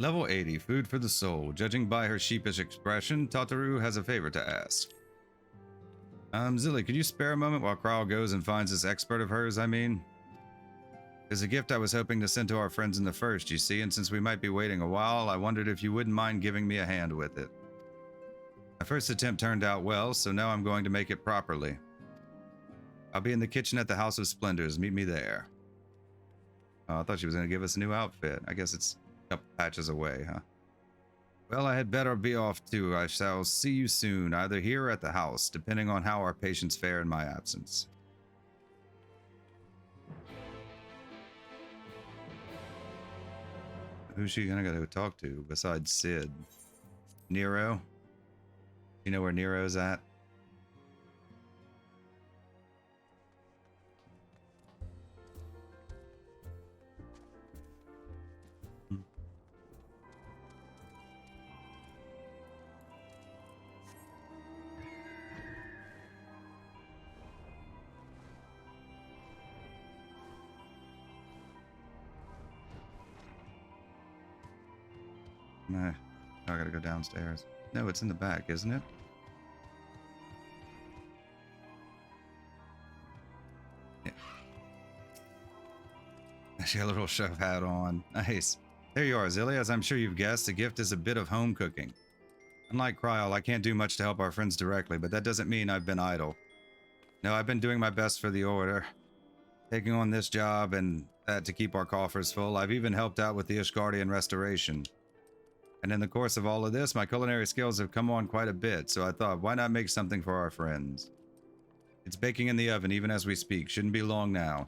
Level 80, food for the soul. Judging by her sheepish expression, Tataru has a favor to ask. Zilly, could you spare a moment while Kral goes and finds this expert of hers, I mean? There's a gift I was hoping to send to our friends in the first, you see, and since we might be waiting a while, I wondered if you wouldn't mind giving me a hand with it. My first attempt turned out well, so now I'm going to make it properly. I'll be in the kitchen at the House of Splendors. Meet me there. Oh, I thought she was going to give us a new outfit. I guess it's a couple patches away, huh? Well, I had better be off too. I shall see you soon, either here or at the house, depending on how our patients fare in my absence. Who's she gonna go talk to besides Sid? Nero? You know where Nero's at? No, I gotta go downstairs. No, it's in the back, isn't it? Yeah. She got a little chef hat on. Nice. There you are, Zilly. As I'm sure you've guessed, the gift is a bit of home cooking. Unlike Kryl, I can't do much to help our friends directly, but that doesn't mean I've been idle. No, I've been doing my best for the Order, taking on this job and that to keep our coffers full. I've even helped out with the Ishgardian restoration. And in the course of all of this, my culinary skills have come on quite a bit, so I thought, why not make something for our friends? It's baking in the oven even as we speak. Shouldn't be long now.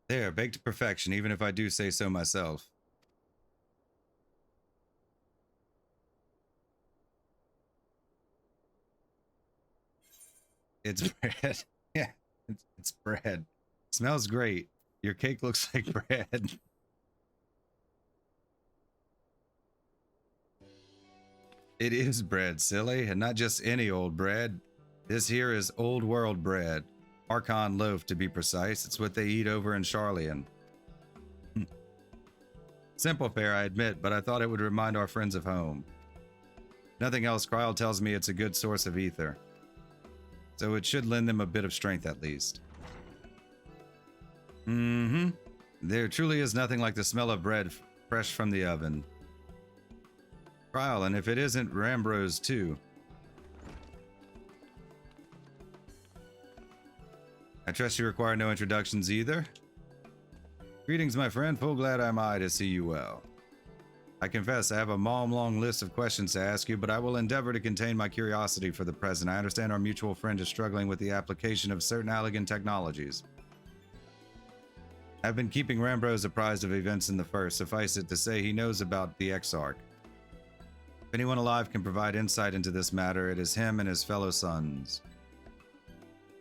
There, baked to perfection, even if I do say so myself. It's bread. Yeah, it's bread. Smells great. Your cake looks like bread. It is bread, silly, and not just any old bread. This here is old world bread. Archon loaf, to be precise. It's what they eat over in Charlian. Simple fare, I admit, but I thought it would remind our friends of home. Nothing else, Kryl tells me it's a good source of ether. So it should lend them a bit of strength at least. There truly is nothing like the smell of bread fresh from the oven. Kryl, and if it isn't, Rambros too. I trust you require no introductions either? Greetings, my friend. Full glad am I to see you well. I confess I have a long list of questions to ask you, but I will endeavor to contain my curiosity for the present. I understand our mutual friend is struggling with the application of certain Allegan technologies. I've been keeping Rambros apprised of events in the first. Suffice it to say, he knows about the Exarch. If anyone alive can provide insight into this matter, it is him and his fellow sons.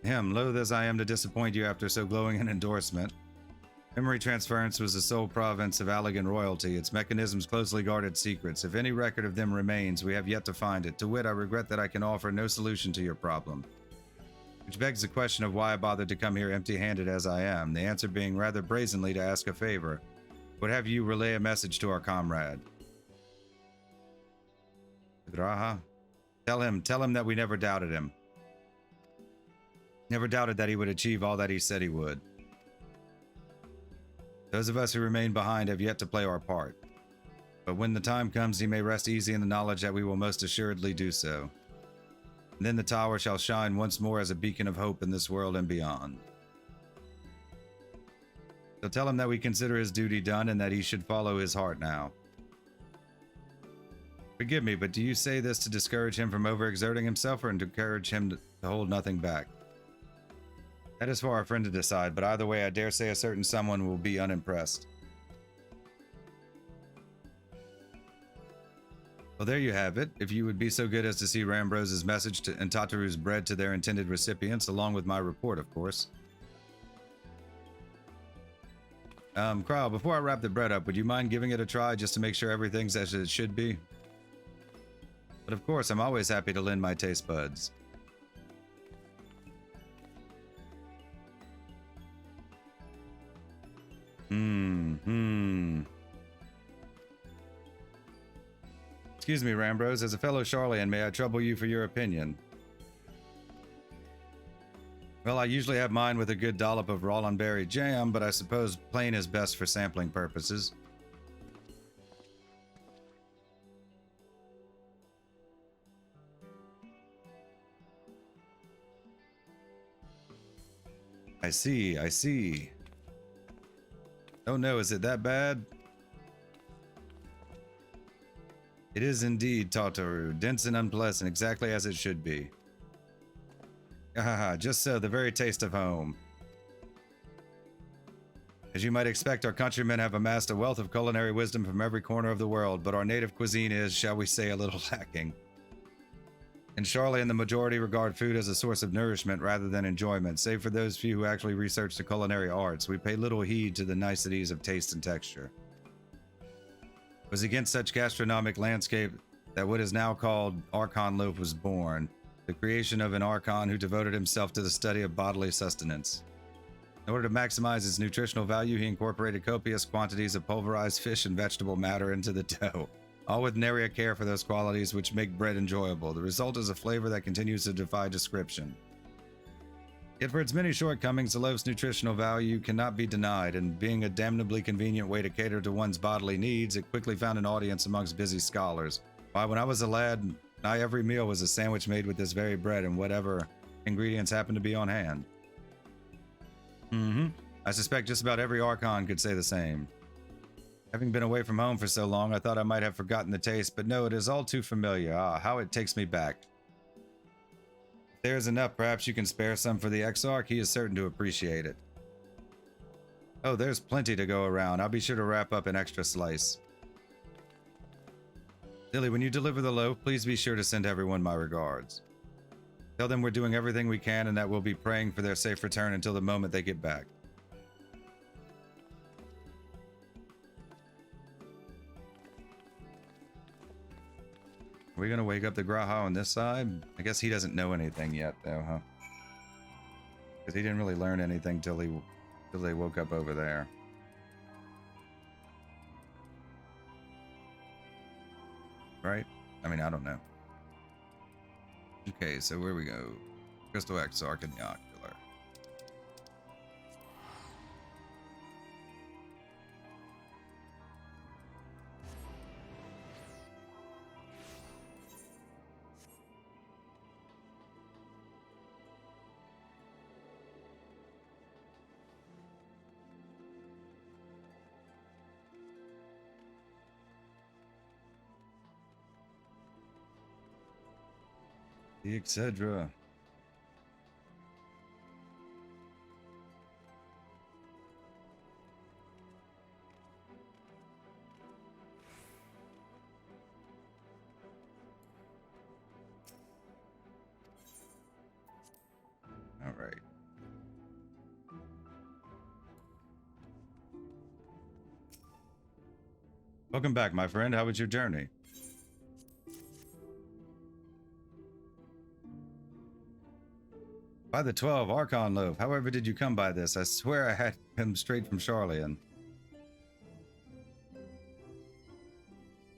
Loath as I am to disappoint you after so glowing an endorsement. Memory transference was the sole province of Allegan royalty, its mechanisms closely guarded secrets. If any record of them remains, we have yet to find it. To wit, I regret that I can offer no solution to your problem. Which begs the question of why I bothered to come here empty-handed as I am, the answer being rather brazenly to ask a favor. Would have you relay a message to our comrade. Graha? Tell him that we never doubted him. Never doubted that he would achieve all that he said he would. Those of us who remain behind have yet to play our part. But when the time comes, he may rest easy in the knowledge that we will most assuredly do so. And then the tower shall shine once more as a beacon of hope in this world and beyond. So tell him that we consider his duty done and that he should follow his heart now. Forgive me, but do you say this to discourage him from overexerting himself or to encourage him to hold nothing back? That is for our friend to decide, but either way, I dare say a certain someone will be unimpressed. Well, there you have it. If you would be so good as to see Rambros's message and Tataru's bread to their intended recipients, along with my report, of course. Kryl, before I wrap the bread up, would you mind giving it a try just to make sure everything's as it should be? But of course, I'm always happy to lend my taste buds. Excuse me, Rambros. As a fellow Charlian, may I trouble you for your opinion? Well, I usually have mine with a good dollop of Rollenberry jam, but I suppose plain is best for sampling purposes. I see, I see. Oh no, is it that bad? It is indeed, Tataru. Dense and unpleasant, exactly as it should be. Haha, just so, the very taste of home. As you might expect, our countrymen have amassed a wealth of culinary wisdom from every corner of the world, but our native cuisine is, shall we say, a little lacking. In Charlian, the majority regard food as a source of nourishment rather than enjoyment, save for those few who actually research the culinary arts. We pay little heed to the niceties of taste and texture. It was against such gastronomic landscape that what is now called Archon Loaf was born, the creation of an Archon who devoted himself to the study of bodily sustenance. In order to maximize its nutritional value, he incorporated copious quantities of pulverized fish and vegetable matter into the dough, all with nary a care for those qualities which make bread enjoyable. The result is a flavor that continues to defy description. Yet for its many shortcomings, the loaf's nutritional value cannot be denied, and being a damnably convenient way to cater to one's bodily needs, it quickly found an audience amongst busy scholars. Why, when I was a lad, nigh every meal was a sandwich made with this very bread and whatever ingredients happened to be on hand. I suspect just about every Archon could say the same. Having been away from home for so long, I thought I might have forgotten the taste, but no, it is all too familiar. Ah, how it takes me back. If there is enough, perhaps you can spare some for the Exarch. He is certain to appreciate it. Oh, there's plenty to go around. I'll be sure to wrap up an extra slice. Lily, when you deliver the loaf, please be sure to send everyone my regards. Tell them we're doing everything we can and that we'll be praying for their safe return until the moment they get back. Are we gonna wake up the Graha on this side? I guess he doesn't know anything yet, though, huh? Because he didn't really learn anything till they woke up over there. Right? I mean, I don't know. Okay, so where we go? Crystal Exarch and the Ocular. The Etched. All right. Welcome back, my friend. How was your journey? By the 12, Archon Loaf. However did you come by this? I swear I had him straight from Charlian.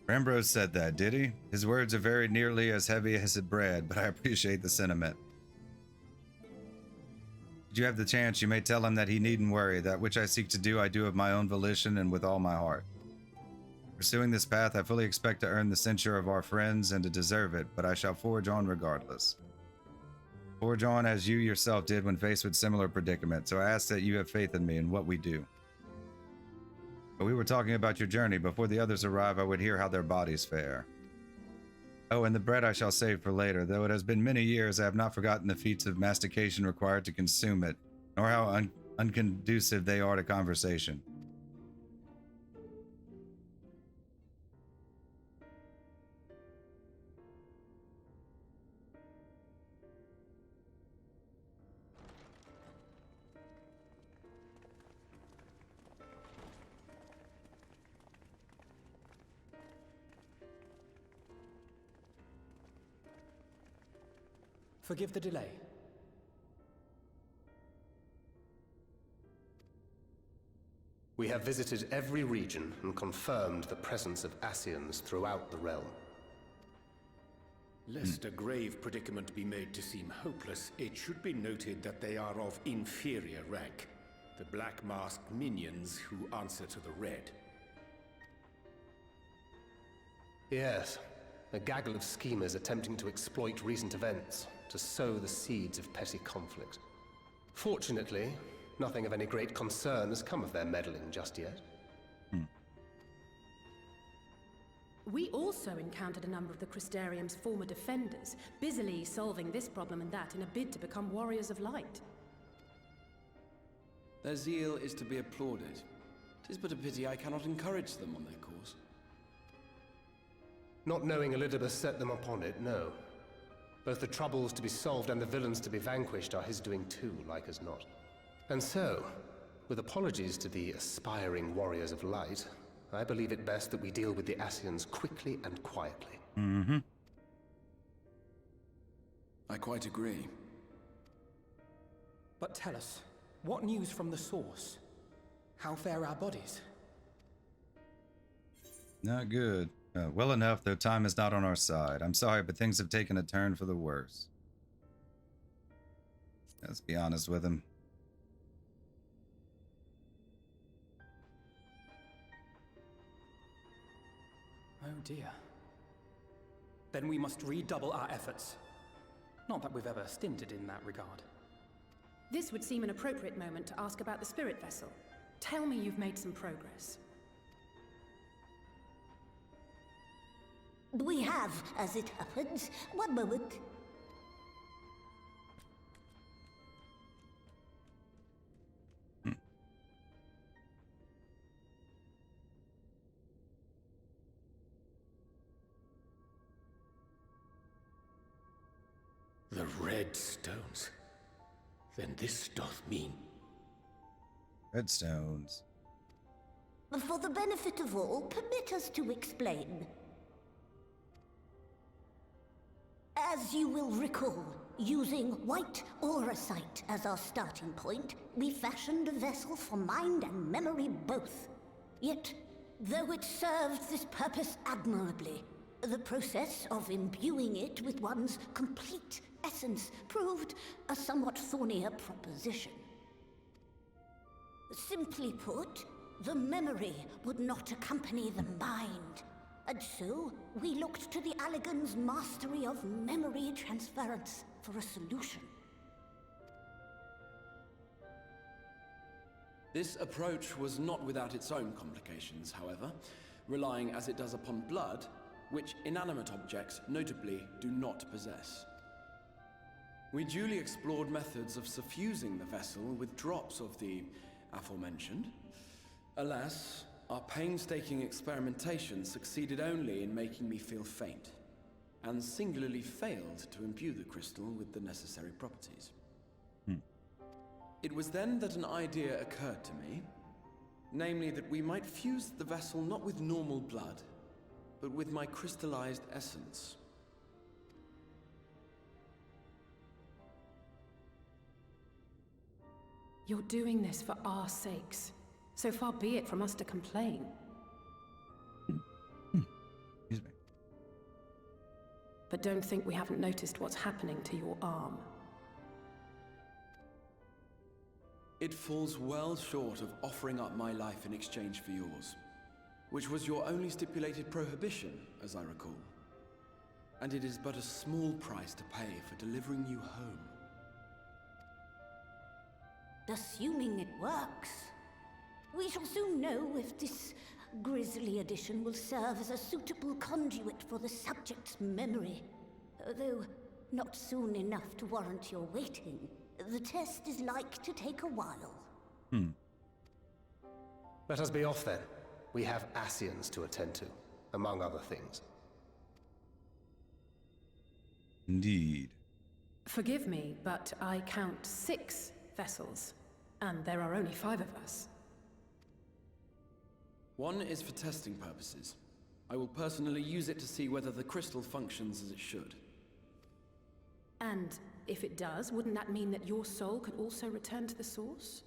Ambrose said that, did he? His words are very nearly as heavy as a bread, but I appreciate the sentiment. Did you have the chance, you may tell him that he needn't worry. That which I seek to do, I do of my own volition and with all my heart. Pursuing this path, I fully expect to earn the censure of our friends and to deserve it, but I shall forge on regardless. Forge on as you yourself did when faced with similar predicament, so I ask that you have faith in me and what we do. But we were talking about your journey. Before the others arrive, I would hear how their bodies fare. Oh, and the bread I shall save for later. Though it has been many years, I have not forgotten the feats of mastication required to consume it, nor how unconducive they are to conversation. Forgive the delay. We have visited every region and confirmed the presence of Ascians throughout the realm. Lest a grave predicament be made to seem hopeless, it should be noted that they are of inferior rank. The black-masked minions who answer to the red. Yes, a gaggle of schemers attempting to exploit recent events to sow the seeds of petty conflict. Fortunately, nothing of any great concern has come of their meddling just yet. We also encountered a number of the Crystarium's former defenders, busily solving this problem and that in a bid to become warriors of light. Their zeal is to be applauded. 'Tis but a pity I cannot encourage them on their course. Not knowing Elizabeth set them upon it, no. Both the troubles to be solved and the villains to be vanquished are his doing too, like as not. And so, with apologies to the aspiring warriors of light, I believe it best that we deal with the Ascians quickly and quietly. I quite agree. But tell us, what news from the source? How fare our bodies? Not good. Well enough, though time is not on our side. I'm sorry, but things have taken a turn for the worse. Let's be honest with him. Oh dear. Then we must redouble our efforts. Not that we've ever stinted in that regard. This would seem an appropriate moment to ask about the spirit vessel. Tell me you've made some progress. We have, as it happens. One moment. The red stones. Then this doth mean... Redstones. For the benefit of all, permit us to explain. As you will recall, using white auracite as our starting point, we fashioned a vessel for mind and memory both. Yet, though it served this purpose admirably, the process of imbuing it with one's complete essence proved a somewhat thornier proposition. Simply put, the memory would not accompany the mind. And so, we looked to the Allegan's mastery of memory transference for a solution. This approach was not without its own complications, however, relying as it does upon blood, which inanimate objects, notably, do not possess. We duly explored methods of suffusing the vessel with drops of the aforementioned. Alas, our painstaking experimentation succeeded only in making me feel faint, and singularly failed to imbue the crystal with the necessary properties. It was then that an idea occurred to me, namely that we might fuse the vessel not with normal blood, but with my crystallized essence. You're doing this for our sakes. So far be it from us to complain. Excuse me. But don't think we haven't noticed what's happening to your arm. It falls well short of offering up my life in exchange for yours, which was your only stipulated prohibition, as I recall. And it is but a small price to pay for delivering you home. Assuming it works, we shall soon know if this grisly addition will serve as a suitable conduit for the subject's memory. Though not soon enough to warrant your waiting. The test is like to take a while. Let us be off then. We have Ascians to attend to, among other things. Indeed. Forgive me, but I count 6 vessels, and there are only 5 of us. One is for testing purposes. I will personally use it to see whether the crystal functions as it should. And if it does, wouldn't that mean that your soul could also return to the source?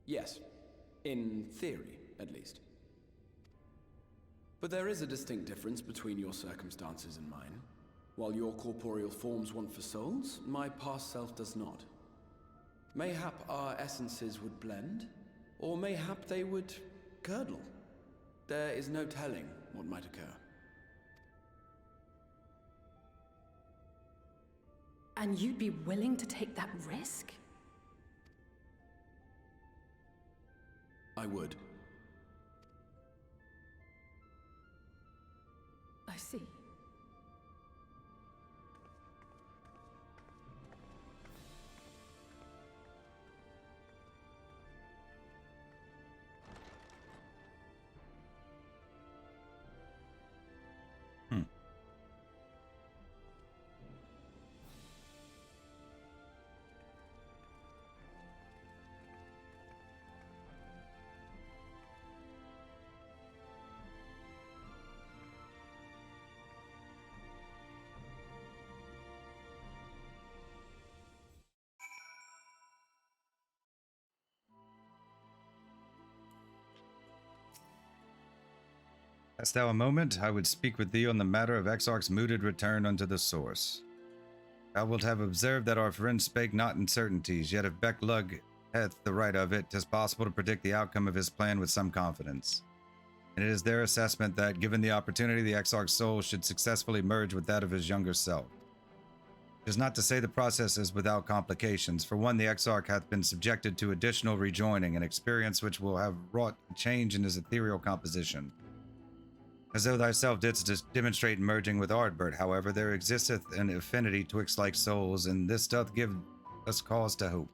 Yes. In theory, at least. But there is a distinct difference between your circumstances and mine. While your corporeal forms want for souls, my past self does not. Mayhap our essences would blend, or mayhap they would curdle. There is no telling what might occur. And you'd be willing to take that risk? I would. I see. Hast thou a moment? I would speak with thee on the matter of Exarch's mooted return unto the source. Thou wilt have observed that our friend spake not in certainties, yet if Becklug hath the right of it, 'tis possible to predict the outcome of his plan with some confidence. And it is their assessment that, given the opportunity, the Exarch's soul should successfully merge with that of his younger self. It is not to say the process is without complications. For one, the Exarch hath been subjected to additional rejoining, an experience which will have wrought a change in his ethereal composition. As though thyself didst demonstrate merging with Ardbert, however, there existeth an affinity twixt like souls, and this doth give us cause to hope.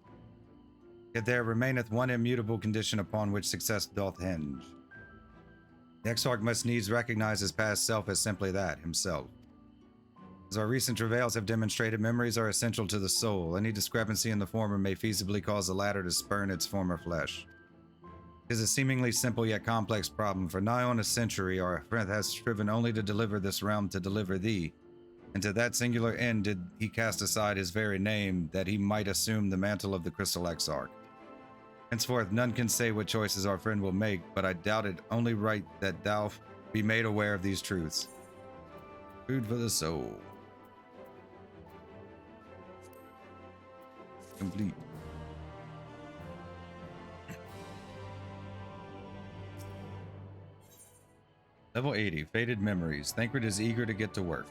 Yet there remaineth one immutable condition upon which success doth hinge. The Exarch must needs recognize his past self as simply that, himself. As our recent travails have demonstrated, memories are essential to the soul. Any discrepancy in the former may feasibly cause the latter to spurn its former flesh. It is a seemingly simple yet complex problem. For nigh on a century, our friend has striven only to deliver this realm to deliver thee, and to that singular end did he cast aside his very name, that he might assume the mantle of the Crystal Exarch. Henceforth, none can say what choices our friend will make, but I doubt it only right that thou be made aware of these truths. Food for the soul. Complete. Level 80, Faded Memories. Thancred is eager to get to work.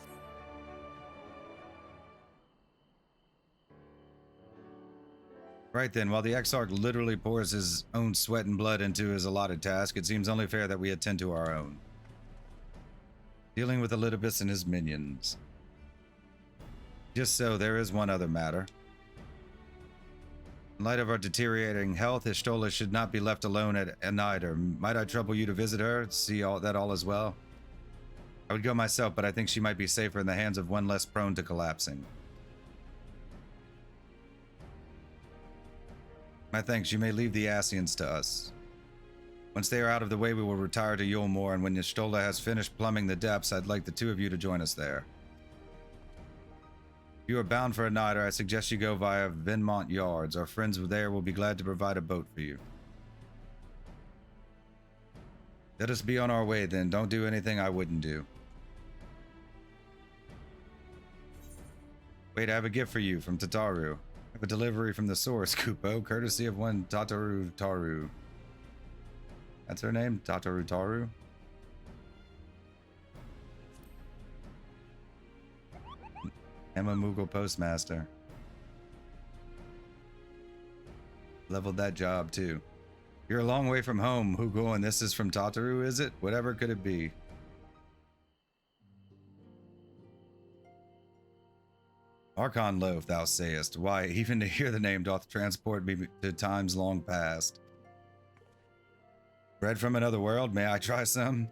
Right then, while the Exarch literally pours his own sweat and blood into his allotted task, it seems only fair that we attend to our own. Dealing with Elidibus and his minions. Just so, there is one other matter. In light of our deteriorating health, Y'shtola should not be left alone at Enider. Might I trouble you to visit her, see that all is well? I would go myself, but I think she might be safer in the hands of one less prone to collapsing. My thanks, you may leave the Ascians to us. Once they are out of the way, we will retire to Yulmore, and when Y'shtola has finished plumbing the depths, I'd like the two of you to join us there. If you are bound for Enider, I suggest you go via Venmont Yards. Our friends there will be glad to provide a boat for you. Let us be on our way then. Don't do anything I wouldn't do. Wait, I have a gift for you from Tataru. I have a delivery from the source, Kupo, courtesy of one Tataru Taru. That's her name? Tataru Taru? Emma Moogle Postmaster. Leveled that job too. You're a long way from home, Hugo, and this is from Tataru, is it? Whatever could it be? Archon loaf, thou sayest. Why, even to hear the name doth transport me to times long past. Bread from another world, may I try some?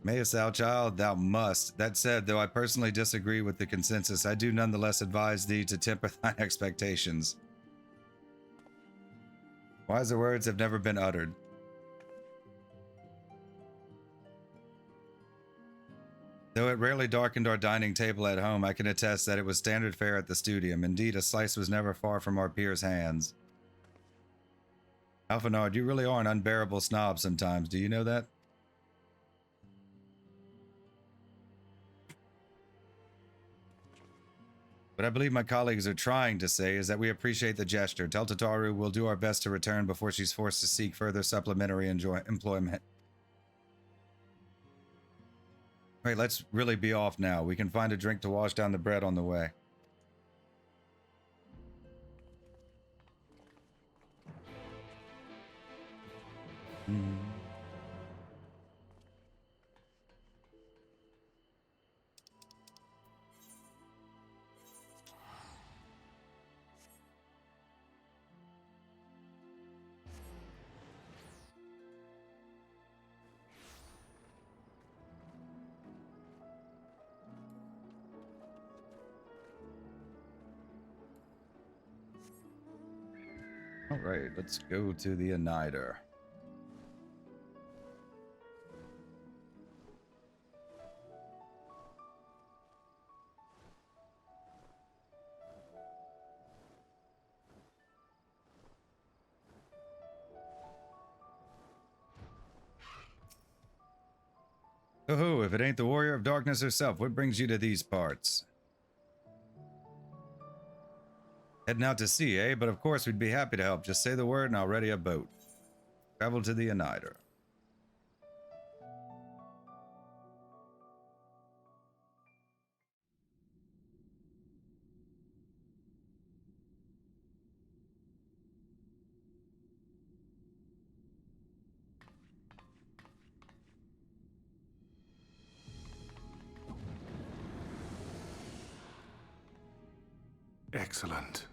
Mayest thou, child? Thou must. That said, though I personally disagree with the consensus, I do nonetheless advise thee to temper thine expectations. Wiser words have never been uttered. Though it rarely darkened our dining table at home, I can attest that it was standard fare at the studium. Indeed, a slice was never far from our peers' hands. Alphanard, you really are an unbearable snob sometimes. Do you know that? What I believe my colleagues are trying to say is that we appreciate the gesture. Tell Tataru we'll do our best to return before she's forced to seek further supplementary employment. Right, let's really be off now. We can find a drink to wash down the bread on the way. All right, let's go to the Annider. Oh, if it ain't the Warrior of Darkness herself, what brings you to these parts? Heading out to sea, eh? But of course we'd be happy to help. Just say the word and I'll ready a boat. Travel to the Annider. Excellent.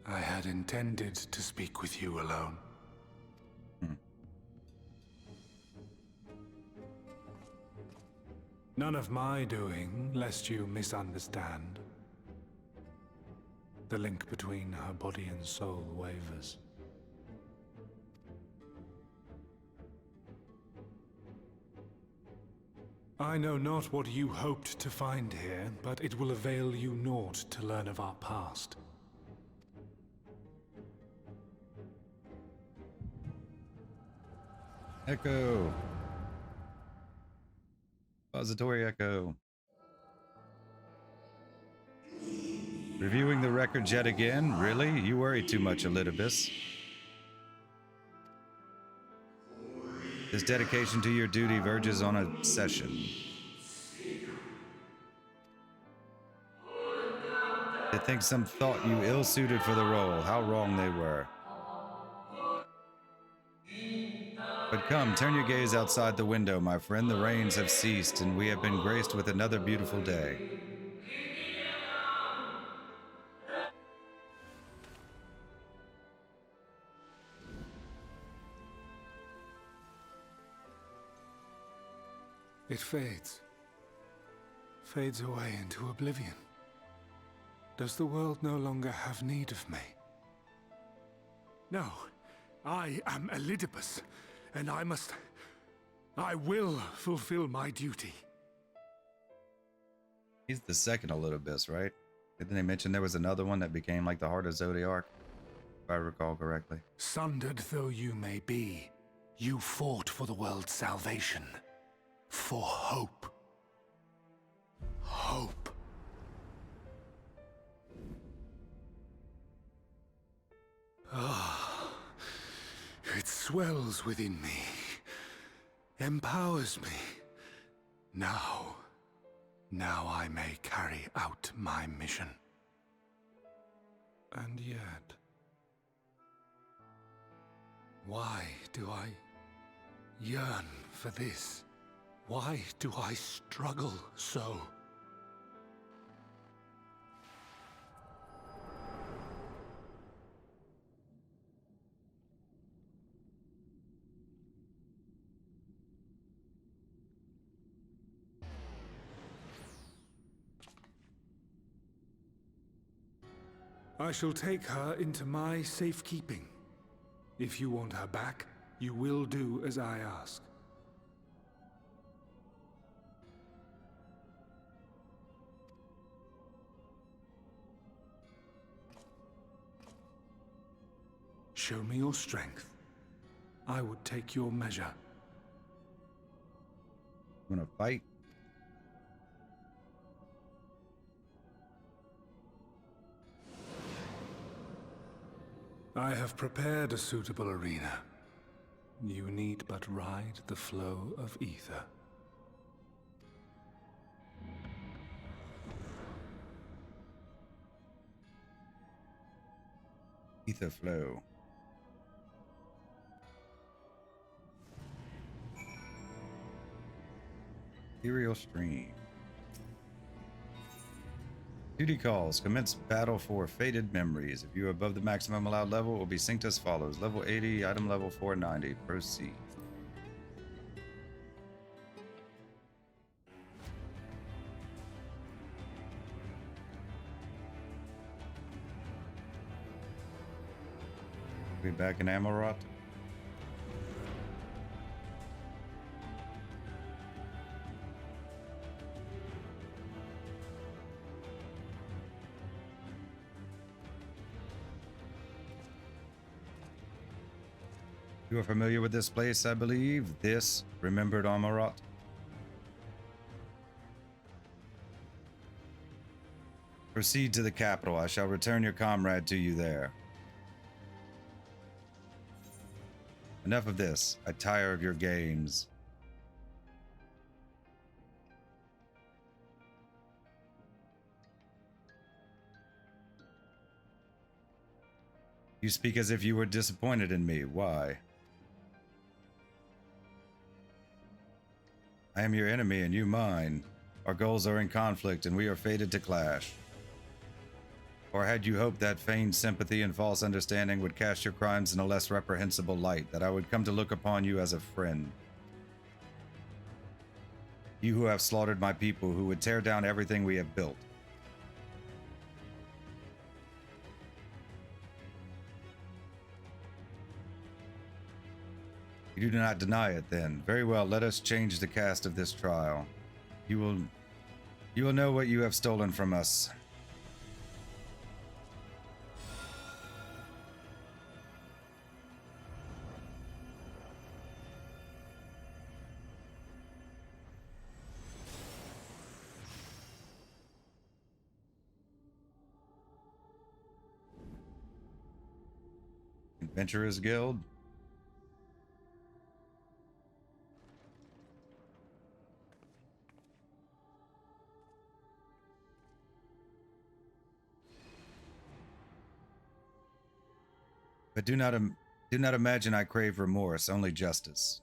I had intended to speak with you alone. None of my doing, lest you misunderstand. The link between her body and soul wavers. I know not what you hoped to find here, but it will avail you naught to learn of our past. Echo. Repository Echo. Reviewing the records yet again? Really? You worry too much, Elidibus. This dedication to your duty verges on a session. To think some thought you ill-suited for the role, how wrong they were. But come, turn your gaze outside the window, my friend. The rains have ceased, and we have been graced with another beautiful day. It fades. Fades away into oblivion. Does the world no longer have need of me? No. I am Elidibus, and I will fulfill my duty. He's the second Elidibus, right? Didn't they mention there was another one that became like the Heart of Zodiac? If I recall correctly. Sundered though you may be, you fought for the world's salvation. For hope. Hope. Ah, it swells within me, empowers me. Now I may carry out my mission. And yet, why do I yearn for this? Why do I struggle so? I shall take her into my safekeeping. If you want her back, you will do as I ask. show me your strength, I would take your measure. Wanna fight? I have prepared a suitable arena. You need but ride the flow of ether. Ether flow. Ethereal stream. Duty calls. Commence battle for Fated Memories. If you are above the maximum allowed level, it will be synced as follows. Level 80, item level 490. Proceed. We back in Amarot. You are familiar with this place, I believe. This remembered Amarot. Proceed to the capital. I shall return your comrade to you there. Enough of this. I tire of your games. You speak as if you were disappointed in me. Why? I am your enemy and you mine. Our goals are in conflict and we are fated to clash. Or had you hoped that feigned sympathy and false understanding would cast your crimes in a less reprehensible light, that I would come to look upon you as a friend? You who have slaughtered my people, who would tear down everything we have built. You do not deny it, then. Very well, let us change the cast of this trial. You will know what you have stolen from us. Adventurers Guild. But do not imagine I crave remorse, only justice.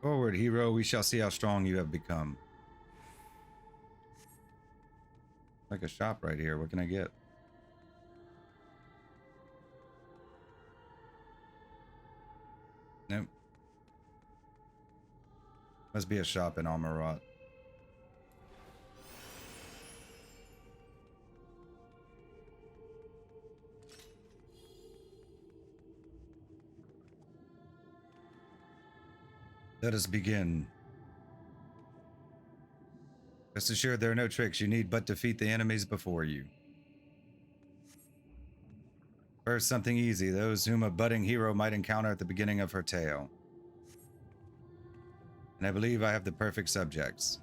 Forward, hero, we shall see how strong you have become. Like a shop right here. What can I get? Nope. Must be a shop in Amarot. Let us begin. Rest assured, there are no tricks. You need but defeat the enemies before you. First, something easy, those whom a budding hero might encounter at the beginning of her tale. And I believe I have the perfect subjects.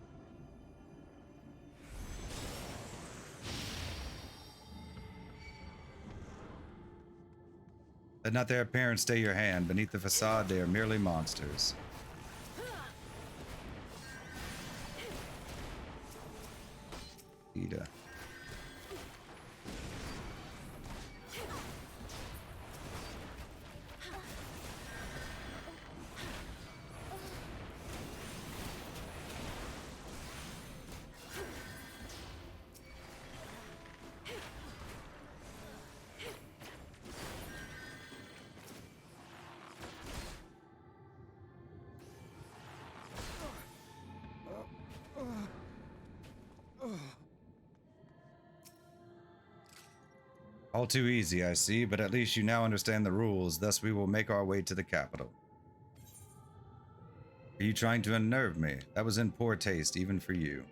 Let not their appearance stay your hand. Beneath the facade, they are merely monsters. Ida. All too easy, I see, but at least you now understand the rules, thus we will make our way to the capital. Are you trying to unnerve me? That was in poor taste, even for you.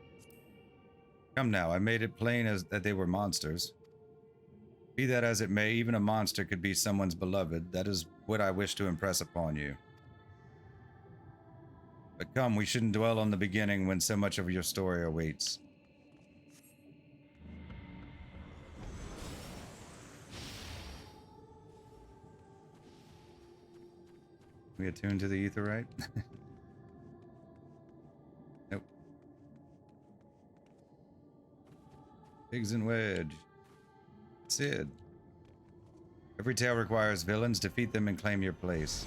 Come now, I made it plain as that they were monsters. Be that as it may, even a monster could be someone's beloved. That is what I wish to impress upon you. But come, we shouldn't dwell on the beginning when so much of your story awaits. We attuned to the Aetheryte? Nope. Pigs and Wedge. Sid. Every tale requires villains. Defeat them and claim your place.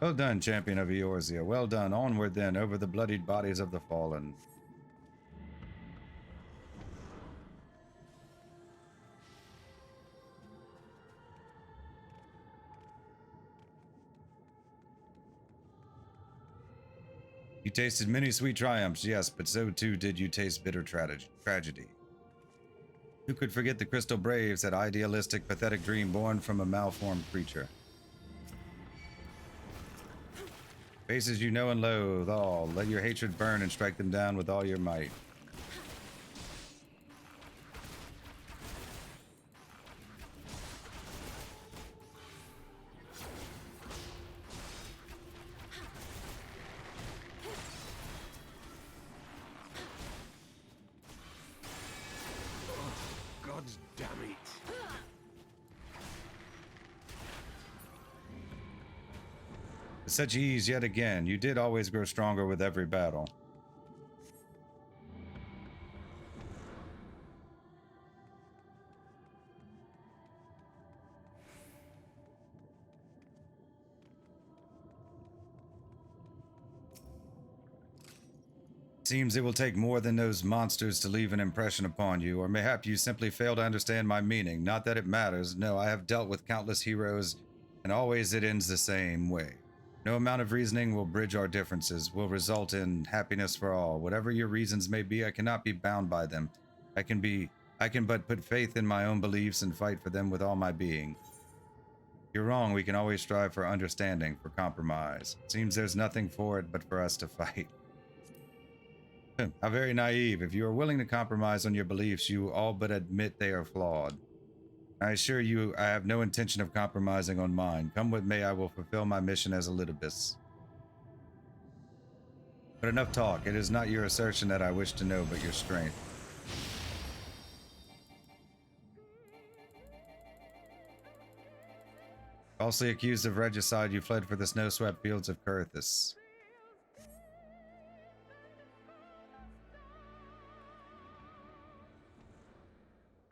Well done, champion of Eorzea. Well done. Onward then, over the bloodied bodies of the fallen. You tasted many sweet triumphs, yes, but so too did you taste bitter tragedy. Who could forget the Crystal Braves, that idealistic, pathetic dream born from a malformed creature? Faces you know and loathe all. Let your hatred burn and strike them down with all your might. God damn it. With such ease yet again, you did always grow stronger with every battle. Seems it will take more than those monsters to leave an impression upon you, or mayhap you simply fail to understand my meaning. Not that it matters. No, I have dealt with countless heroes, and always it ends the same way. No amount of reasoning will bridge our differences, will result in happiness for all. Whatever your reasons may be, I cannot be bound by them. I can but put faith in my own beliefs and fight for them with all my being. You're wrong. We can always strive for understanding, for compromise. Seems there's nothing for it but for us to fight. How very naive. If you are willing to compromise on your beliefs, you all but admit they are flawed. I assure you, I have no intention of compromising on mine. Come with me, I will fulfill my mission as a Litobus. But enough talk. It is not your assertion that I wish to know, but your strength. Falsely accused of regicide, you fled for the snow-swept fields of Kurthus.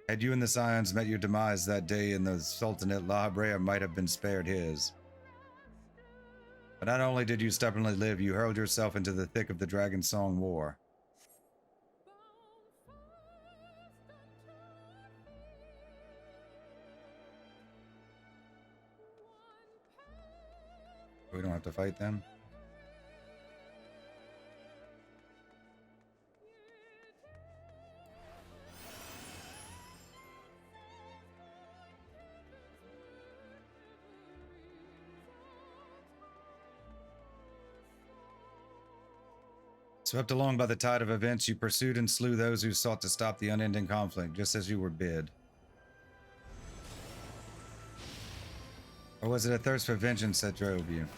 Had you and the Scions met your demise that day in the Sultanate, La Habrea might have been spared his. But not only did you stubbornly live, you hurled yourself into the thick of the Dragon Song War. We don't have to fight them? Swept along by the tide of events, you pursued and slew those who sought to stop the unending conflict, just as you were bid. Or was it a thirst for vengeance that drove you?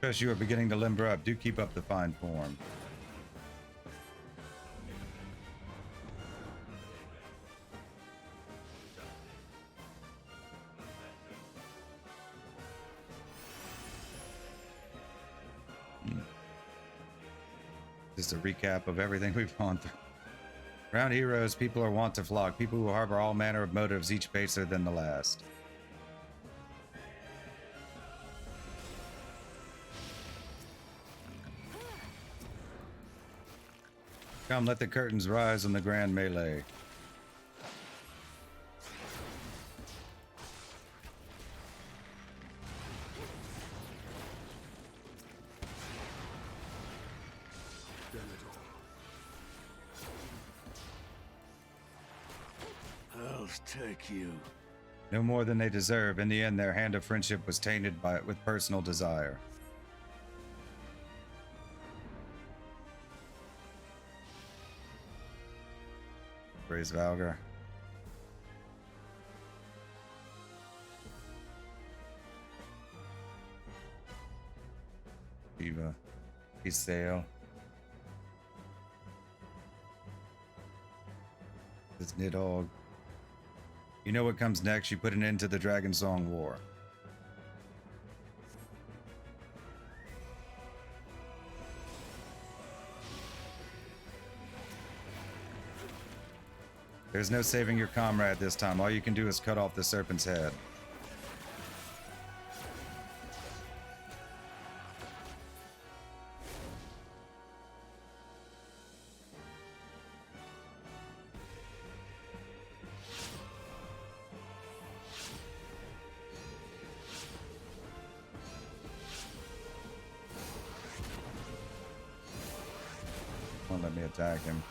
Trust you are beginning to limber up. Do keep up the fine form. Just a recap of everything we've gone through. Around heroes, people are wont to flock. People who harbor all manner of motives, each baser than the last. Come, let the curtains rise on the grand melee. Take you. No more than they deserve. In the end, their hand of friendship was tainted with personal desire. Praise Valgar. Eva. Isale. This Nidhogg. You know what comes next. You put an end to the Dragon Song War. There's no saving your comrade this time. All you can do is cut off the serpent's head. Won't let me attack him.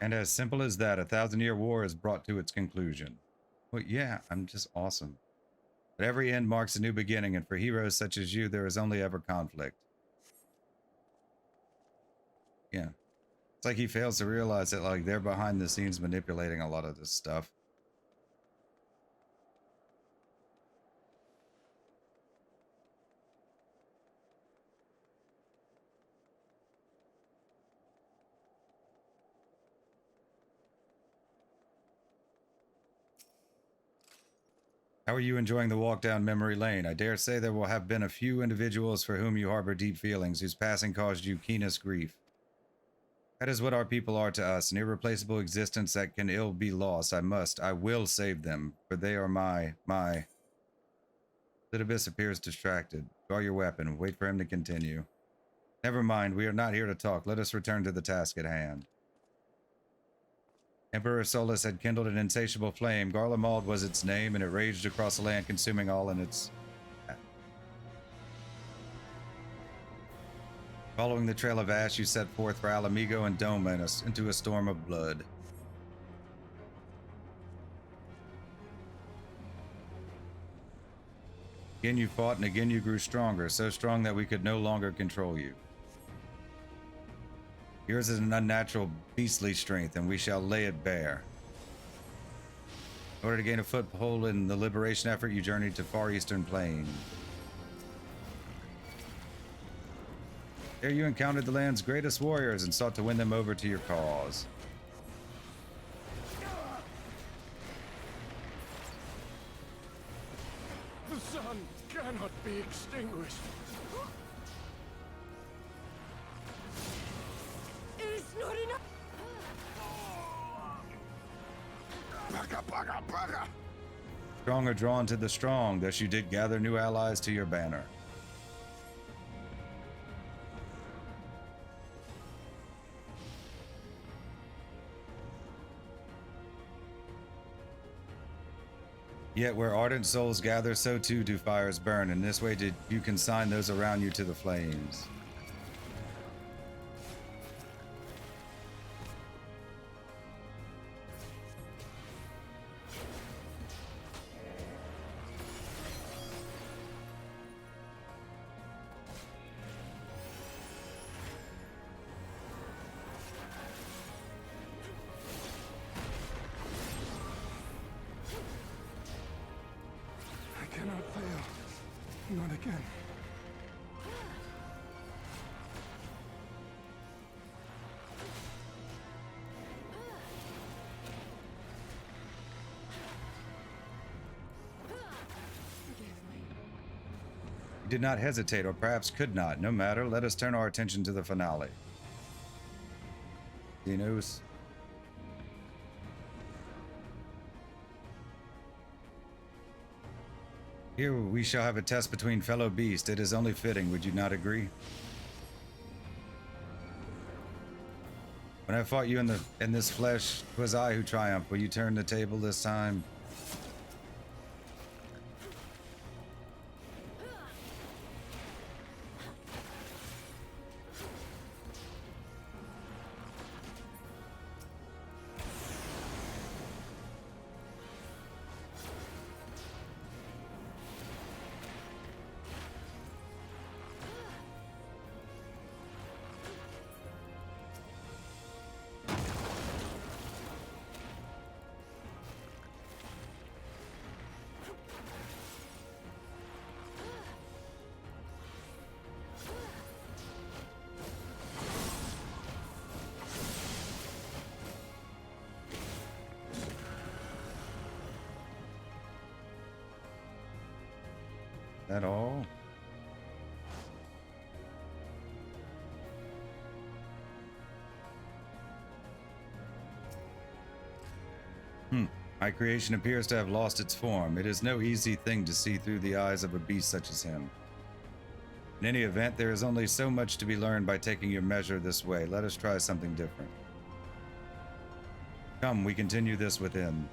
And as simple as that, a 1,000-year war is brought to its conclusion. Well, yeah, I'm just awesome. But every end marks a new beginning, and for heroes such as you, there is only ever conflict. Yeah. It's like he fails to realize that, like, they're behind the scenes manipulating a lot of this stuff. How are you enjoying the walk down memory lane? I dare say there will have been a few individuals for whom you harbor deep feelings, whose passing caused you keenest grief. That is what our people are to us, an irreplaceable existence that can ill be lost. I will save them, for they are my... Litibus appears distracted. Draw your weapon. Wait for him to continue. Never mind, we are not here to talk. Let us return to the task at hand. Emperor Solus had kindled an insatiable flame. Garlemald was its name, and it raged across the land, consuming all in its path. Following the trail of ash, you set forth for Alamigo and Doma into a storm of blood. Again you fought, and again you grew stronger, so strong that we could no longer control you. Yours is an unnatural, beastly strength, and we shall lay it bare. In order to gain a foothold in the liberation effort, you journeyed to Far Eastern Plain. There you encountered the land's greatest warriors and sought to win them over to your cause. The sun cannot be extinguished. It's not enough. Strong are drawn to the strong, thus you did gather new allies to your banner. Yet where ardent souls gather, so too do fires burn. In this way did you consign those around you to the flames. Not again. You did not hesitate, or perhaps could not. No matter, let us turn our attention to the finale. Dinos. Here we shall have a test between fellow beasts. It is only fitting, would you not agree? When I fought you in this flesh, 'twas I who triumphed. Will you turn the table this time? That all? My creation appears to have lost its form. It is no easy thing to see through the eyes of a beast such as him. In any event, there is only so much to be learned by taking your measure this way. Let us try something different. Come, we continue this within.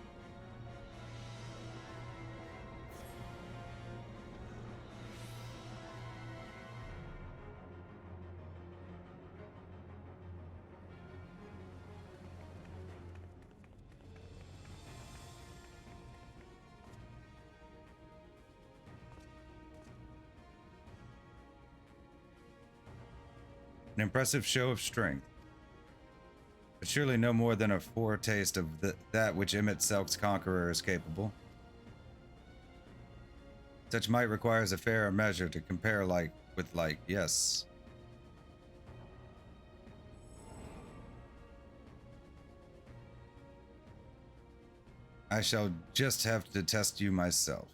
An impressive show of strength, but surely no more than a foretaste of that which Emet-Selk's conqueror is capable. Such might requires a fairer measure to compare like with like, yes. I shall just have to test you myself.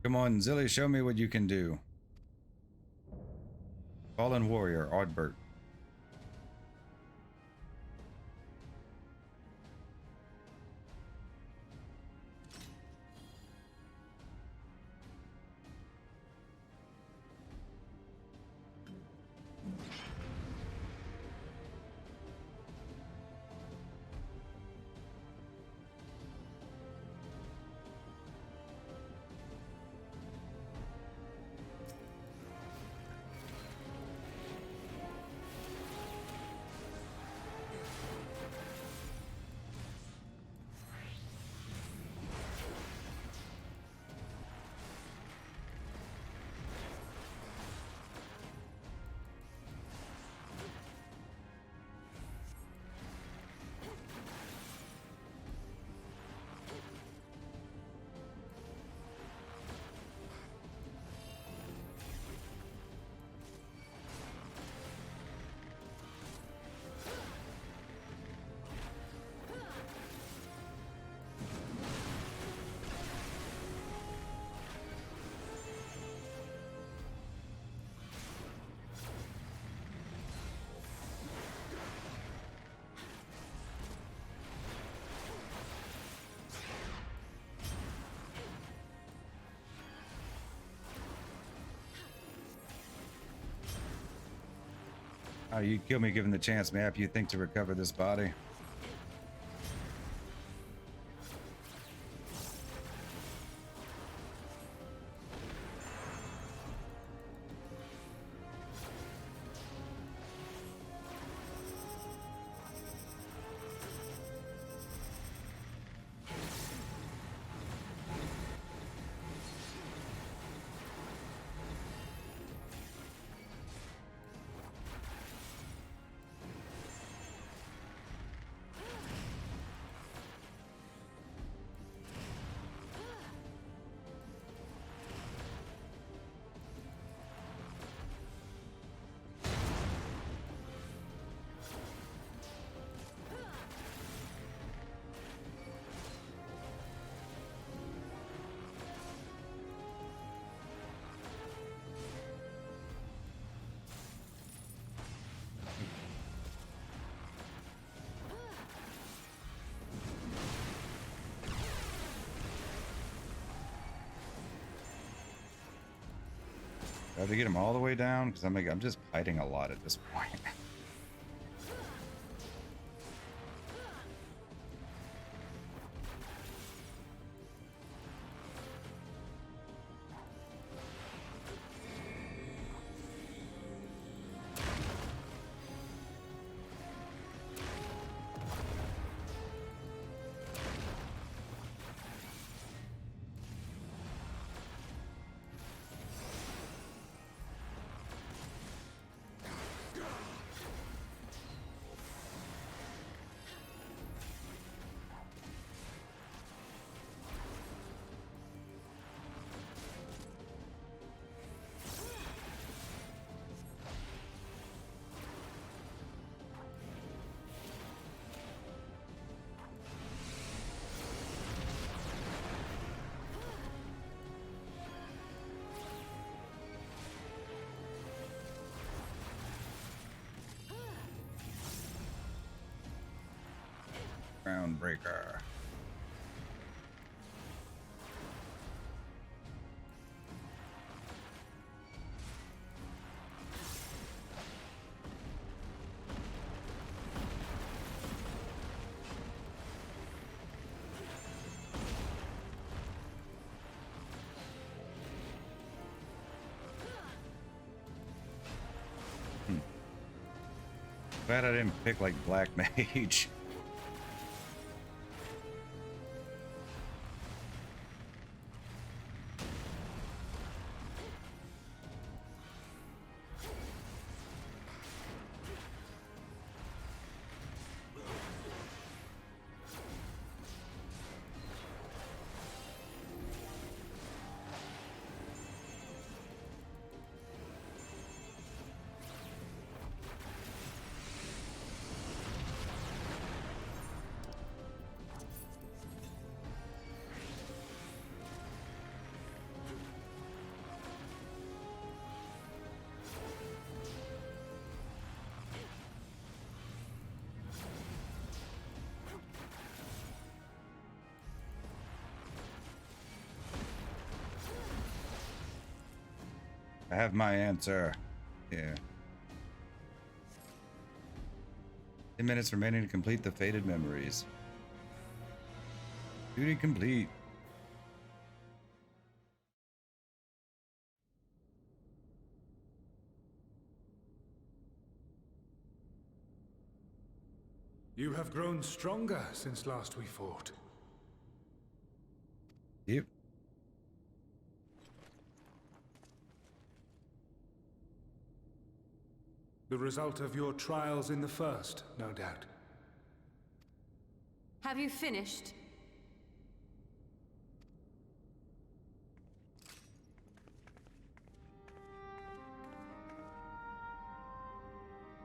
Come on, Zilly, show me what you can do. Fallen warrior, Oddbert. Oh, you'd kill me given the chance, Map. You think to recover this body? Do I have to get him all the way down? Because I'm just fighting a lot at this point. Groundbreaker. Glad I didn't pick like Black Mage. I have my answer. Yeah. 10 minutes remaining to complete the faded memories. Duty complete. You have grown stronger since last we fought. Yep. The result of your trials in the first, no doubt. Have you finished?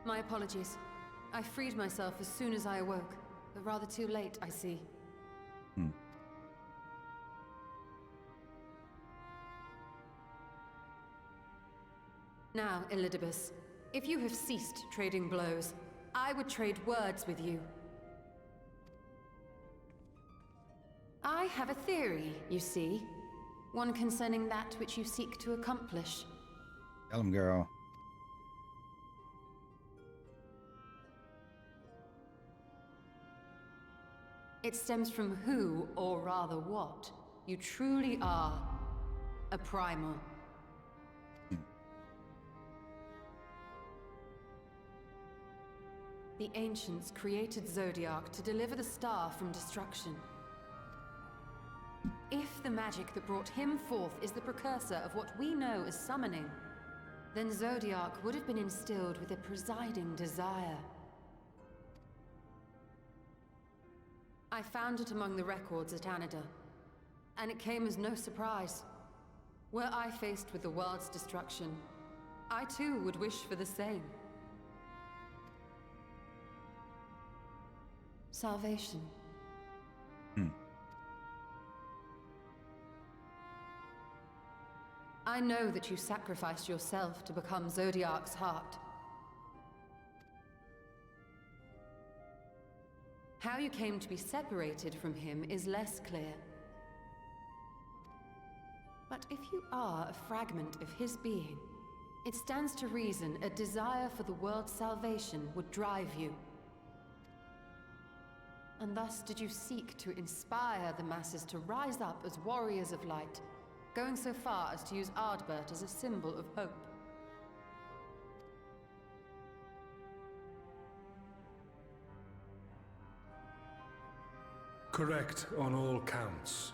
My apologies. I freed myself as soon as I awoke, but rather too late, I see. Now, Elidibus, if you have ceased trading blows, I would trade words with you. I have a theory, you see. One concerning that which you seek to accomplish. Tell him, girl. It stems from who, or rather what, you truly are. A primal. The ancients created Zodiac to deliver the star from destruction. If the magic that brought him forth is the precursor of what we know as summoning, then Zodiac would have been instilled with a presiding desire. I found it among the records at Anida, and it came as no surprise. Were I faced with the world's destruction, I too would wish for the same. Salvation. I know that you sacrificed yourself to become Zodiac's heart. How you came to be separated from him is less clear. But if you are a fragment of his being, It stands to reason a desire for the world's salvation would drive you. And thus did you seek to inspire the masses to rise up as warriors of light, going so far as to use Ardbert as a symbol of hope. Correct on all counts.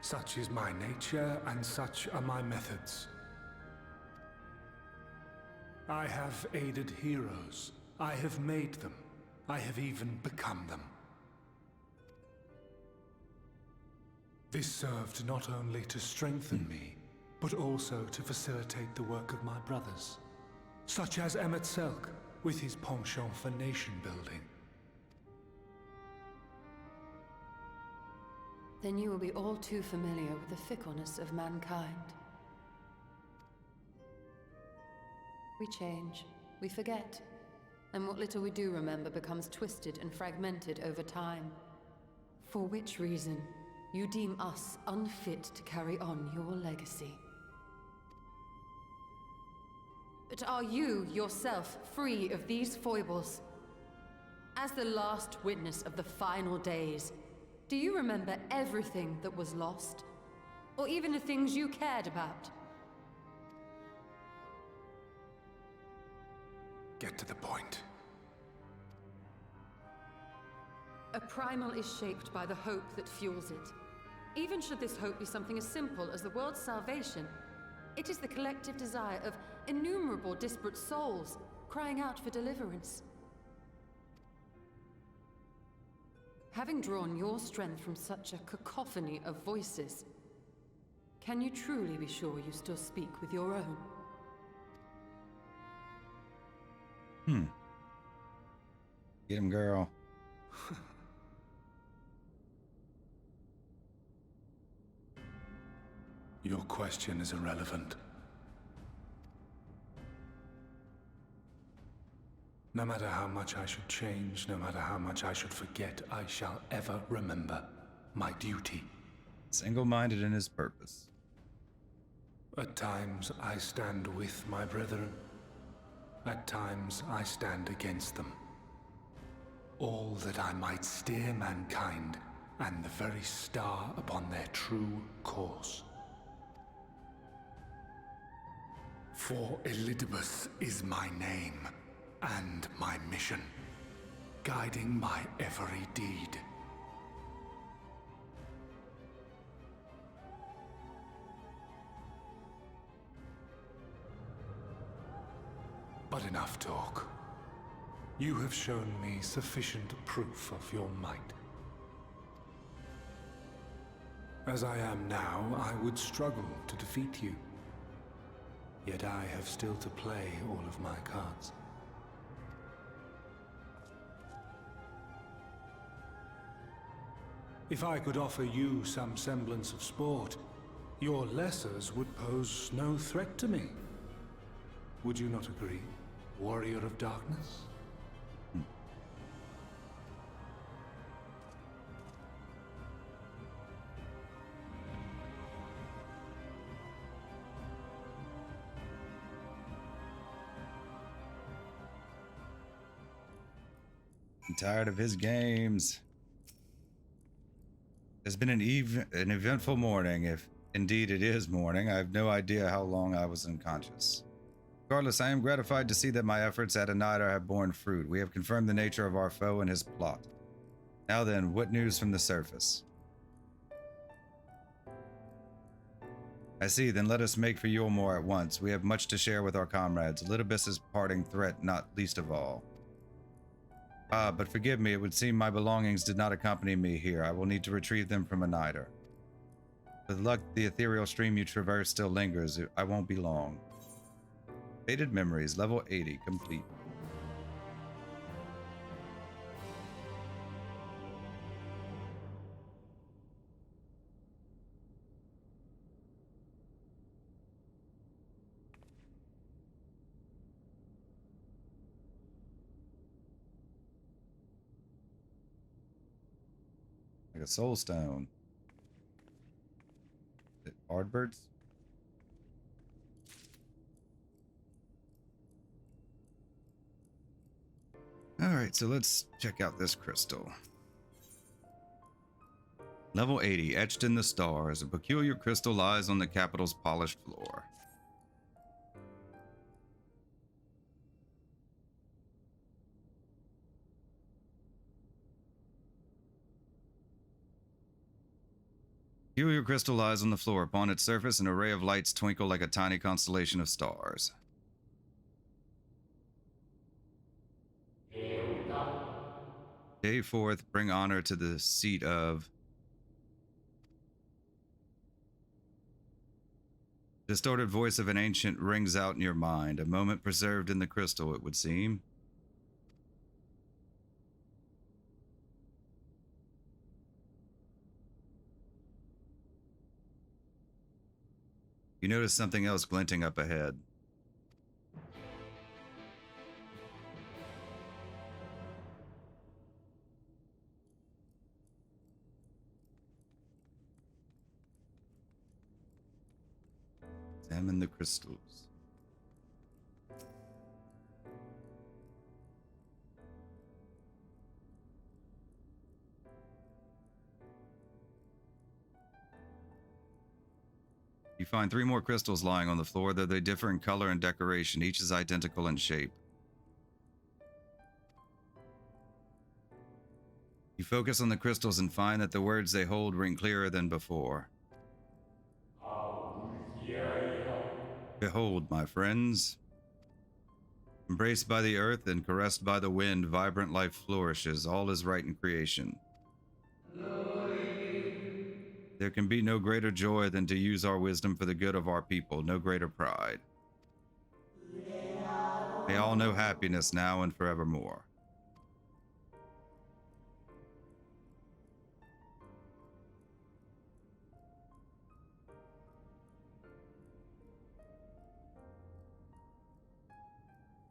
Such is my nature, and such are my methods. I have aided heroes. I have made them. I have even become them. This served not only to strengthen me, but also to facilitate the work of my brothers, such as Emmett Selk, with his penchant for nation building. Then you will be all too familiar with the fickleness of mankind. We change, we forget, and what little we do remember becomes twisted and fragmented over time. For which reason, you deem us unfit to carry on your legacy. But are you, yourself, free of these foibles? As the last witness of the final days, do you remember everything that was lost? Or even the things you cared about? Get to the point. A primal is shaped by the hope that fuels it. Even should this hope be something as simple as the world's salvation, it is the collective desire of innumerable disparate souls crying out for deliverance. Having drawn your strength from such a cacophony of voices, can you truly be sure you still speak with your own? Get him, girl. Your question is irrelevant. No matter how much I should change, no matter how much I should forget, I shall ever remember my duty. Single-minded in his purpose. At times I stand with my brethren. At times I stand against them. All that I might steer mankind and the very star upon their true course. For Elidibus is my name and my mission, guiding my every deed. But enough talk. You have shown me sufficient proof of your might. As I am now, I would struggle to defeat you. Yet I have still to play all of my cards. If I could offer you some semblance of sport, your lessers would pose no threat to me. Would you not agree, warrior of darkness? I'm tired of his games. It's been an eventful morning, if indeed it is morning. I have no idea how long I was unconscious. Regardless, I am gratified to see that my efforts at Anida have borne fruit. We have confirmed the nature of our foe and his plot. Now then, what news from the surface? I see, then let us make for Yulmore at once. We have much to share with our comrades. Elidibus' parting threat not least of all. Ah, but forgive me, it would seem my belongings did not accompany me here. I will need to retrieve them from Anida. With luck, the ethereal stream you traverse still lingers. I won't be long. Faded memories, level 80, complete. Like a soul stone. Is it Ardbert's? Alright, so let's check out this crystal. Level 80, etched in the stars. A peculiar crystal lies on the capital's polished floor. Peculiar crystal lies on the floor. Upon its surface, an array of lights twinkle like a tiny constellation of stars. Day forth, bring honor to the seat of... Distorted voice of an ancient rings out in your mind. A moment preserved in the crystal, it would seem. You notice something else glinting up ahead. Examine the crystals. You find 3 more crystals lying on the floor, though they differ in color and decoration. Each is identical in shape. You focus on the crystals and find that the words they hold ring clearer than before. Behold, my friends. Embraced by the earth and caressed by the wind, vibrant life flourishes. All is right in creation. There can be no greater joy than to use our wisdom for the good of our people, no greater pride. May all know happiness now and forevermore.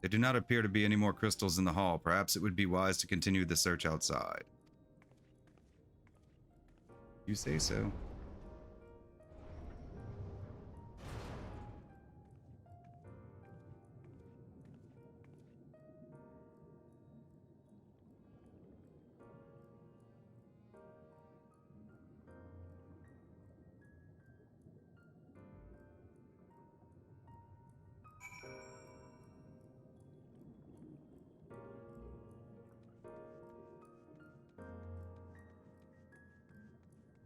There do not appear to be any more crystals in the hall. Perhaps it would be wise to continue the search outside. You say so.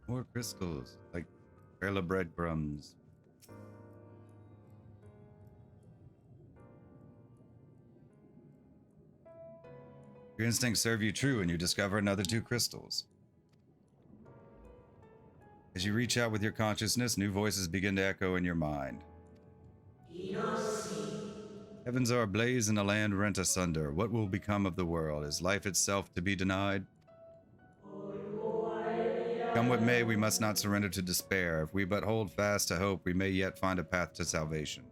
More crystals, like trail of breadcrumbs. Your instincts serve you true, and you discover another 2 crystals. As you reach out with your consciousness, new voices begin to echo in your mind. Heavens are ablaze and the land rent asunder. What will become of the world? Is life itself to be denied? Come what may, we must not surrender to despair. If we but hold fast to hope, we may yet find a path to salvation.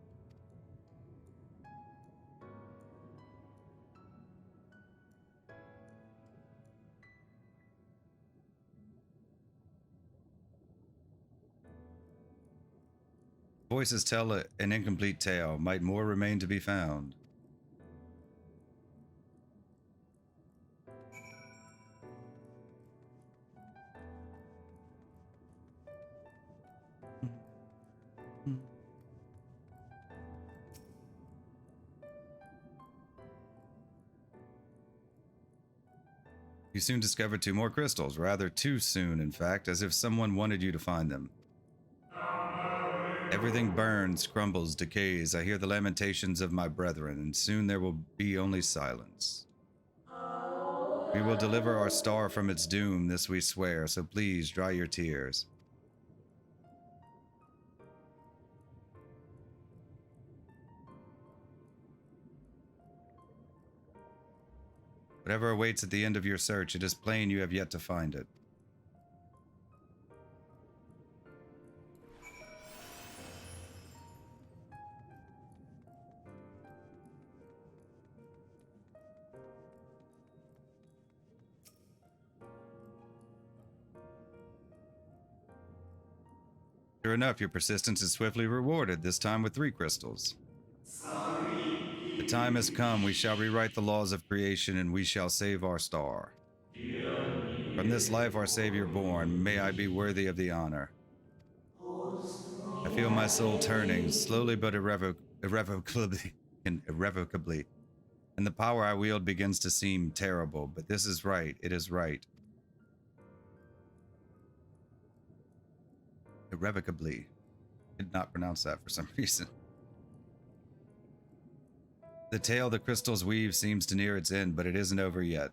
Voices tell an incomplete tale. Might more remain to be found? You soon discover 2 more crystals, rather too soon, in fact, as if someone wanted you to find them. Everything burns, crumbles, decays. I hear the lamentations of my brethren, and soon there will be only silence. We will deliver our star from its doom, this we swear, so please dry your tears. Whatever awaits at the end of your search, it is plain you have yet to find it. Sure enough, your persistence is swiftly rewarded, this time with 3 crystals. The time has come. We shall rewrite the laws of creation, and we shall save our star. From this life our Savior born, may I be worthy of the honor. I feel my soul turning, slowly but irrevocably, and the power I wield begins to seem terrible, but this is right. It is right. Irrevocably. Did not pronounce that for some reason. The tale the crystals weave seems to near its end, but it isn't over yet.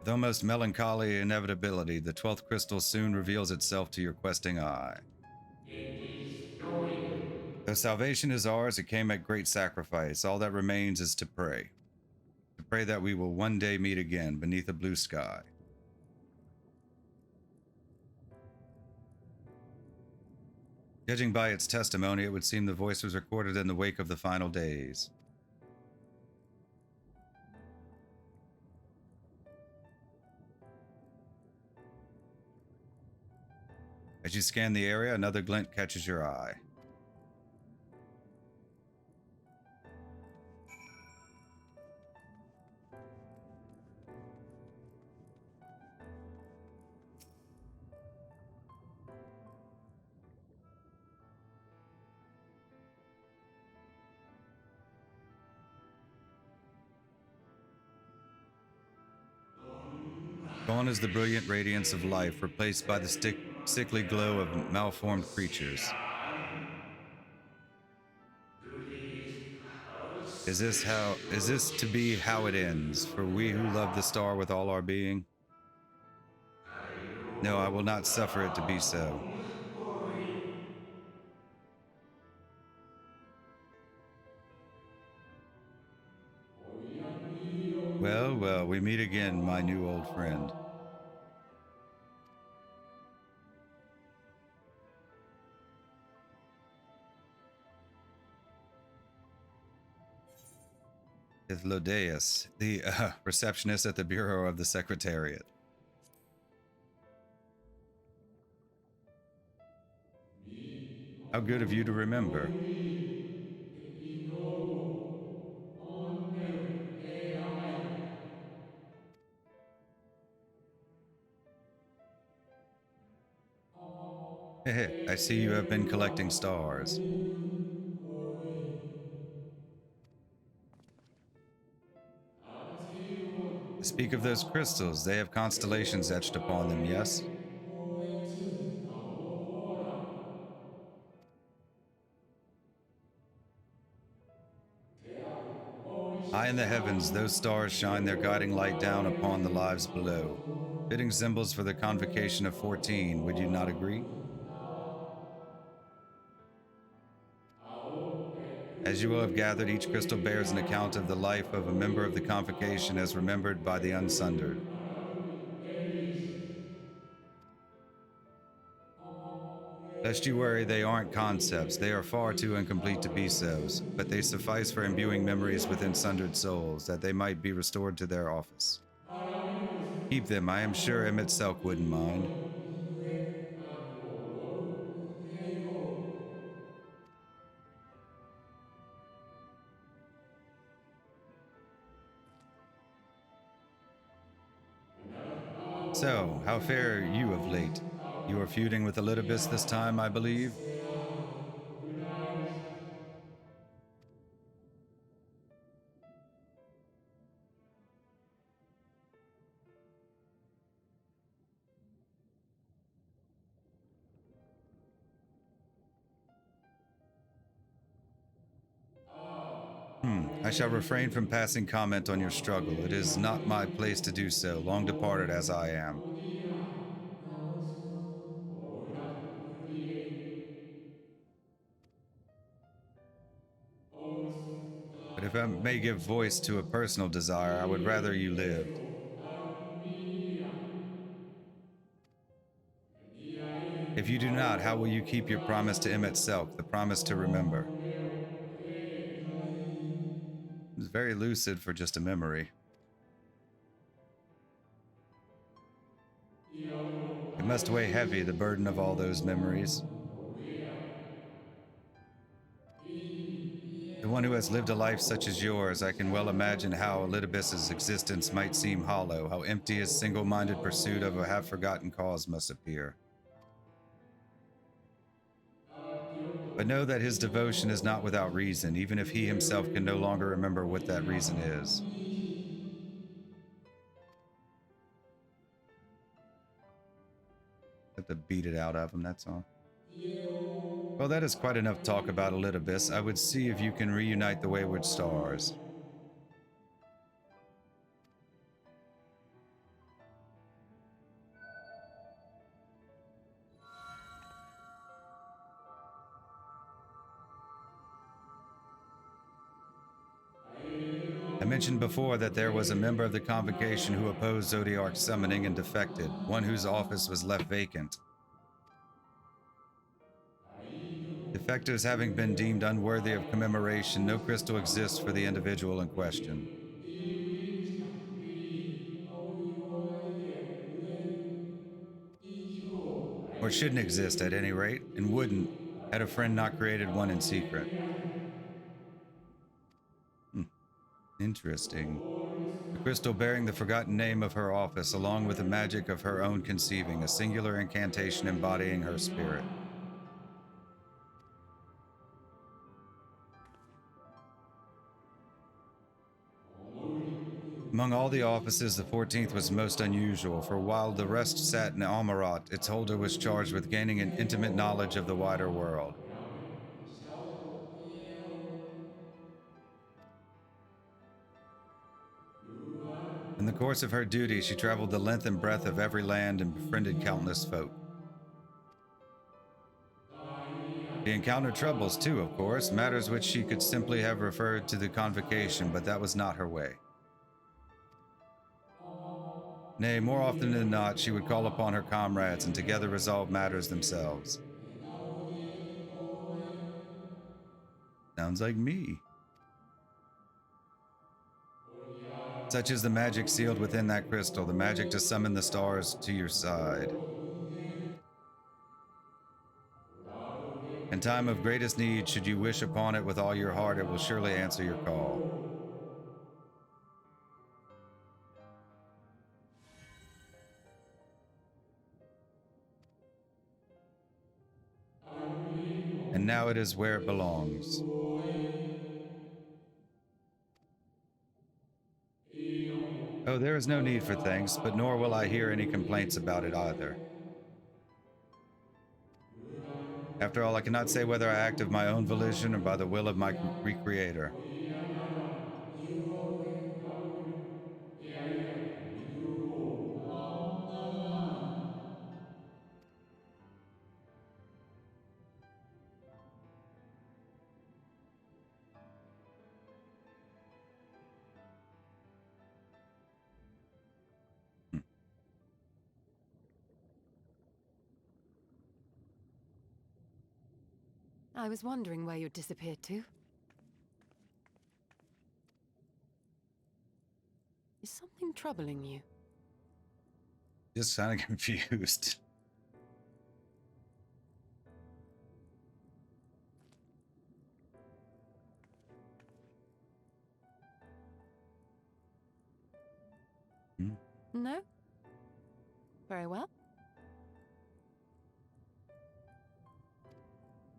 With almost melancholy inevitability, the 12th crystal soon reveals itself to your questing eye. Though salvation is ours, it came at great sacrifice. All that remains is to pray. To pray that we will one day meet again beneath a blue sky. Judging by its testimony, it would seem the voice was recorded in the wake of the final days. As you scan the area, another glint catches your eye. Gone is the brilliant radiance of life, replaced by the sickly glow of malformed creatures. Is this to be how it ends, for we who love the star with all our being? No, I will not suffer it to be so. Well, well, we meet again, my new old friend. Lodeus, the receptionist at the Bureau of the Secretariat. How good of you to remember. I see you have been collecting stars. Speak of those crystals, they have constellations etched upon them, yes? High in the heavens, those stars shine their guiding light down upon the lives below. Fitting symbols for the convocation of 14, would you not agree? As you will have gathered, each crystal bears an account of the life of a member of the convocation as remembered by the Unsundered. Lest you worry, they aren't concepts. They are far too incomplete to be so, but they suffice for imbuing memories within sundered souls, that they might be restored to their office. Keep them. I am sure Emmett Selk wouldn't mind. So, how fare you of late? You are feuding with Elidibus this time, I believe? I shall refrain from passing comment on your struggle. It is not my place to do so, long departed as I am. But if I may give voice to a personal desire, I would rather you lived. If you do not, how will you keep your promise to Emmett Selk, the promise to remember? very lucid for just a memory. It must weigh heavy, the burden of all those memories. The one who has lived a life such as yours, I can well imagine how Elidibus's existence might seem hollow, how empty his single-minded pursuit of a half-forgotten cause must appear. But know that his devotion is not without reason, even if he himself can no longer remember what that reason is. Have to beat it out of him, that's all. Well, that is quite enough talk about Elidibus. I would see if you can reunite the wayward stars. I mentioned before that there was a member of the Convocation who opposed Zodiark's summoning and defected, one whose office was left vacant. Defectors having been deemed unworthy of commemoration, no crystal exists for the individual in question. Or shouldn't exist at any rate, and wouldn't, had a friend not created one in secret. Interesting. A crystal bearing the forgotten name of her office, along with the magic of her own conceiving, a singular incantation embodying her spirit. Among all the offices, the 14th was most unusual, for while the rest sat in Amarat, its holder was charged with gaining an intimate knowledge of the wider world. In the course of her duty, she traveled the length and breadth of every land and befriended countless folk. She encountered troubles too, of course, matters which she could simply have referred to the Convocation, but that was not her way. Nay, more often than not, she would call upon her comrades and together resolve matters themselves. Sounds like me. Such is the magic sealed within that crystal, the magic to summon the stars to your side. In time of greatest need, should you wish upon it with all your heart, it will surely answer your call. And now it is where it belongs. Oh, there is no need for thanks, but nor will I hear any complaints about it either. After all, I cannot say whether I act of my own volition or by the will of my Recreator. I was wondering where you'd disappeared to. Is something troubling you? Just kind of confused. No? Very well.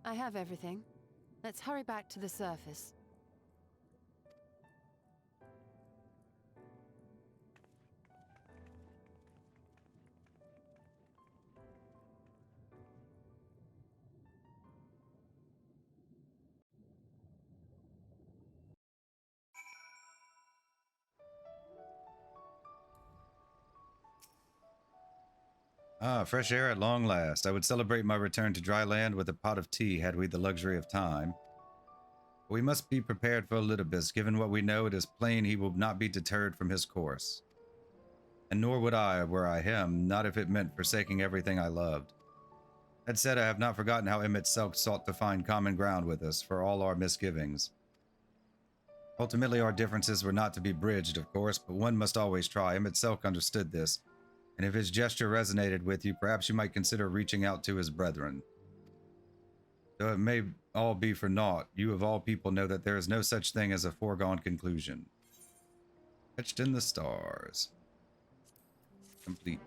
I have everything. Let's hurry back to the surface. Ah, fresh air at long last. I would celebrate my return to dry land with a pot of tea had we the luxury of time. But we must be prepared for Elidibus. Given what we know, it is plain he will not be deterred from his course. And nor would I, were I him, not if it meant forsaking everything I loved. That said, I have not forgotten how Emmett Selk sought to find common ground with us, for all our misgivings. Ultimately, our differences were not to be bridged, of course, but one must always try. Selk understood this, and if his gesture resonated with you, perhaps you might consider reaching out to his brethren. Though it may all be for naught, you of all people know that there is no such thing as a foregone conclusion. Etched in the stars. Complete.